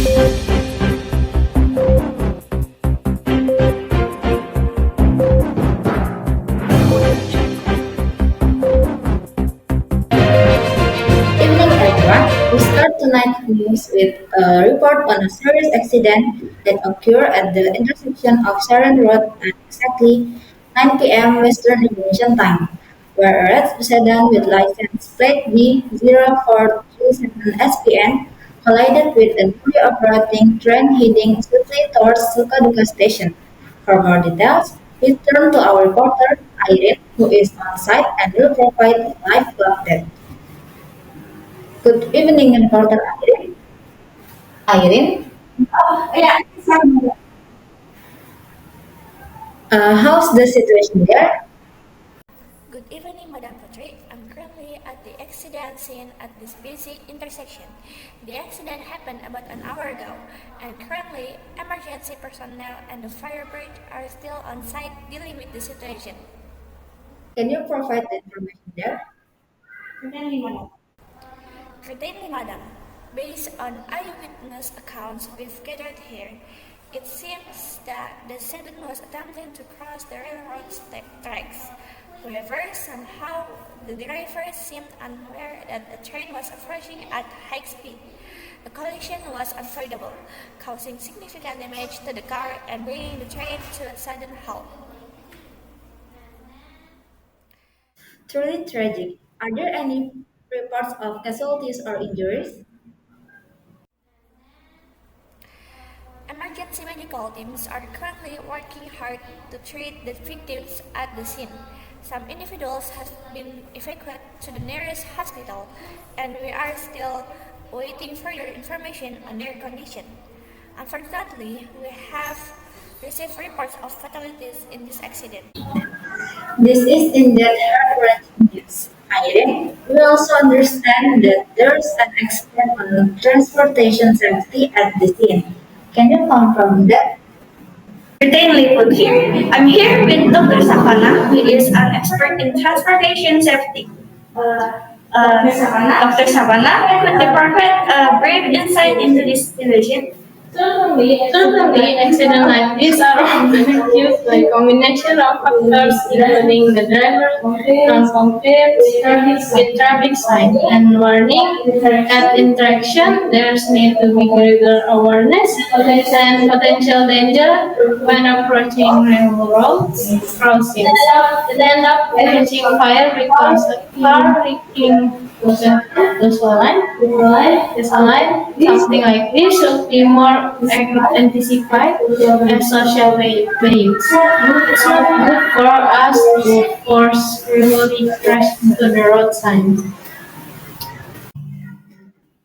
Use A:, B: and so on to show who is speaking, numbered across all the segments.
A: Evening everyone. We start tonight's news with a report on a serious accident that occurred at the intersection of Sharon Road at exactly 9 p.m. Western Indonesian time, where a red sedan with license plate B0437 SPN collided with a newly operating train heading swiftly towards Sukaduka station. For more details, we turn to our reporter Irene, who is on site and will provide a live update. Good evening, reporter Irene. Irene, how's the situation there?
B: Good evening, Madam Putri. I'm currently at the accident scene at this busy intersection. The accident happened about an hour ago, and currently, emergency personnel and the fire brigade are still on site dealing with the situation.
A: Can you provide the information there?
B: Certainly, Madam. Based on eyewitness accounts we've gathered here, it seems that the sedan was attempting to cross the railroad tracks. However, somehow the driver seemed unaware that the train was approaching at high speed. The collision was unavoidable, causing significant damage to the car and bringing the train to a sudden halt.
A: Truly tragic. Are there any reports of casualties or injuries?
B: Emergency medical teams are currently working hard to treat the victims at the scene. Some individuals have been evacuated to the nearest hospital, and we are still waiting further information on their condition. Unfortunately, we have received reports of fatalities in this accident.
A: This is indeed heart-wrenching news. Irene, we also understand that there's an expert on transportation safety at the scene. Can you confirm that?
C: Certainly put here. I'm here with Dr. Savannah, who is an expert in transportation safety. Dr. Savannah, could you provide a brief insight into this situation?
D: Certainly, accidents like this are often caused by a combination of factors, including the driver's non-compliance with traffic signs and warning. At interaction, there's need to be greater awareness and potential danger when approaching railroad crossings. The end of catching fire because a car reaching something like this should be more anticipated and social values. It's not good for us to forcefully crash into the road sign.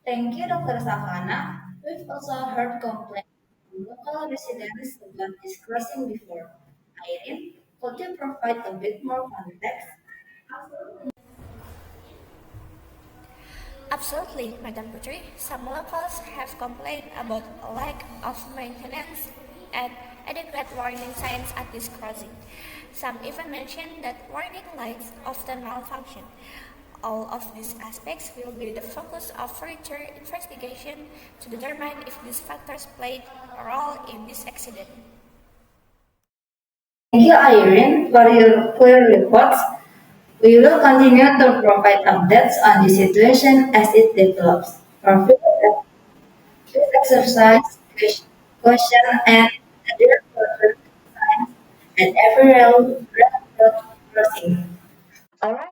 A: Thank you, Dr. Savannah. We've also heard complaints from local residents about this crossing before. Irene, could you provide a bit more context?
B: Absolutely, Madam Putri. Some locals have complained about a lack of maintenance and adequate warning signs at this crossing. Some even mentioned that warning lights often malfunction. All of these aspects will be the focus of future investigation to determine if these factors played a role in this accident.
A: Thank you, Irene, for your clear reports. We will continue to provide updates on the situation as it develops. For field exercise, question, and other further signs at every railroad crossing. All right.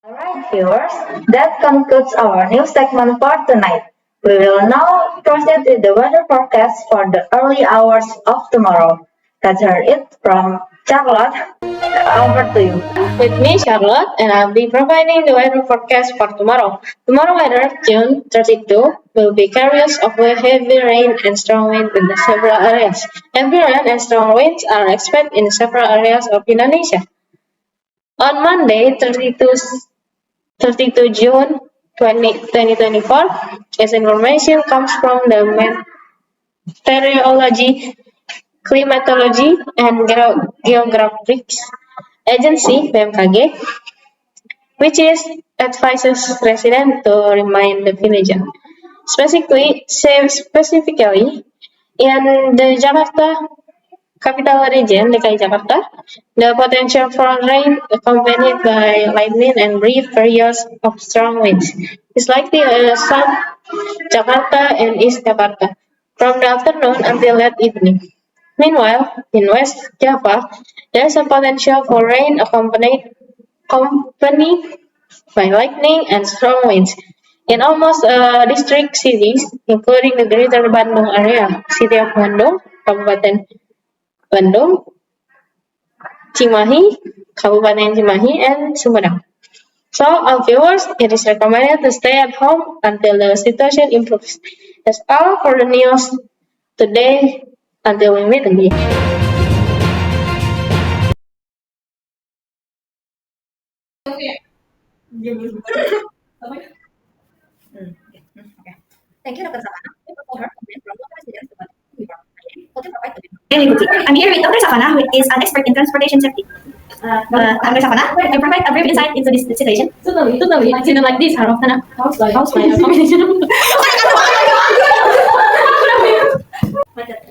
A: Alright viewers, that concludes our news segment for tonight. We will now proceed with the weather forecast for the early hours of tomorrow. Let's hear it from Charlotte. Over to you.
D: With me, Charlotte, and I'll be providing the weather forecast for tomorrow. Tomorrow weather, June 32, will be carriers of heavy rain and strong wind in the several areas. Heavy rain and strong winds are expected in several areas of Indonesia. On Monday, 32 June 2024, as information comes from the meteorology, climatology, and geographics agency (BMKG), which is advises residents to remain the villager. Specifically, in the Jakarta Capital Region, DKI Jakarta, the potential for rain accompanied by lightning and brief periods of strong winds is likely in South Jakarta and East Jakarta from the afternoon until late evening. Meanwhile, in West Java, there is a potential for rain accompanied by lightning and strong winds in almost district cities, including the Greater Bandung area, City of Bandung, Kabupaten Bandung, Cimahi, Kabupaten Cimahi, and Sumedang. So, all viewers, it is recommended to stay at home until the situation improves. That's all for the news today. Until we meet again.
A: Okay. Thank you, Dr. Savannah. We will cover comment from local residents about the report. Okay, provide the
C: I'm here with Dr. Savannah, who is an expert in transportation safety. Dr. Savannah, can you provide a brief insight into this situation?
D: Totally. Incidents like this are often a combination of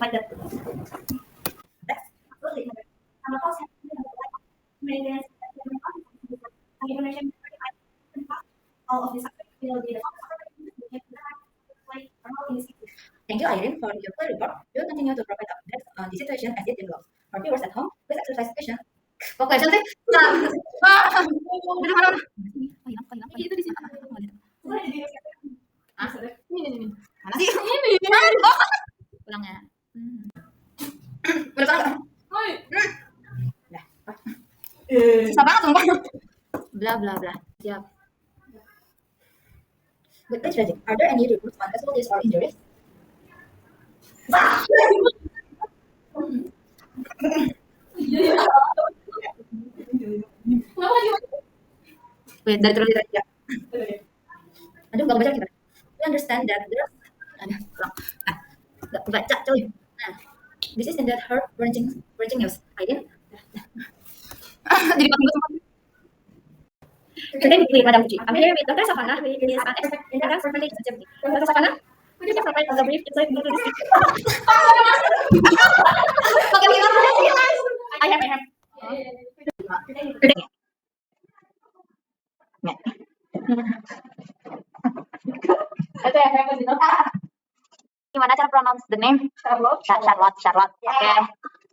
A: like that. That's absolutely. All of this will be the Thank you, Irene, for your full report. We will continue to provide updates on the situation as it develops. For viewers at home, please exercise patience. Kok question sih? Itu di sini. Ini. Mana sih? Ini. Ulangnya. Udah kan? Dah. Susah banget sumpah. Bla bla bla. Siap. With this tragic, are there any reports on casualties or injuries? Wait, dari terus ya. Aduh, nggak baca gimana? We understand that there's nggak baca coy. Nah, this is in that heart-wrenching news. Aiden. Jadi pas sempat.
C: Today with Madam Puji. I'm here with Dr. Savannah, who is an expert in transportation safety. Dr. Savannah, could you provide us a brief insight into this? I have.
A: Gimana cara pronounce the name? Charlotte. Okay.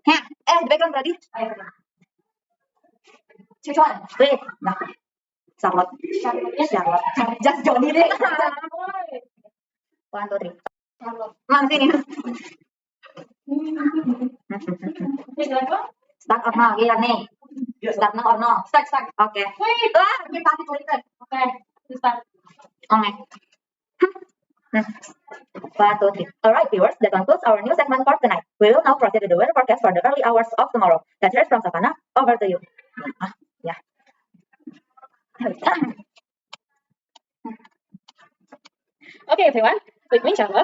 A: The background ready? Which one? Wait. Nah. Charlotte. Just Johnny deh. 1, 2, 3. Man, sini. Start or no? Iya nih. Start now or no? Start. Okay. Wait. Okay. Start. Okay. 1, 2, 3. Alright, viewers, that concludes our new segment for tonight. We will now proceed to the weather forecast for the early hours of tomorrow. Let's hear from Savannah. Over to you. Yeah.
D: Okay, everyone, with me, Charlotte.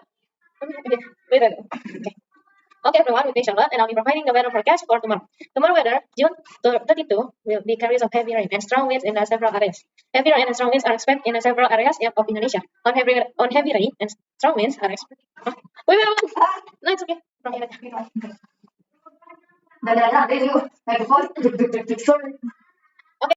D: Okay, everyone, with me, Charlotte, and I'll be providing the weather forecast for tomorrow. Tomorrow weather, June 32, will be carries of heavy rain and strong winds in several areas. Heavy rain and strong winds are expected in several areas of Indonesia. On heavy rain and strong winds are expected. Wait. No, it's okay. From here.
A: Sorry.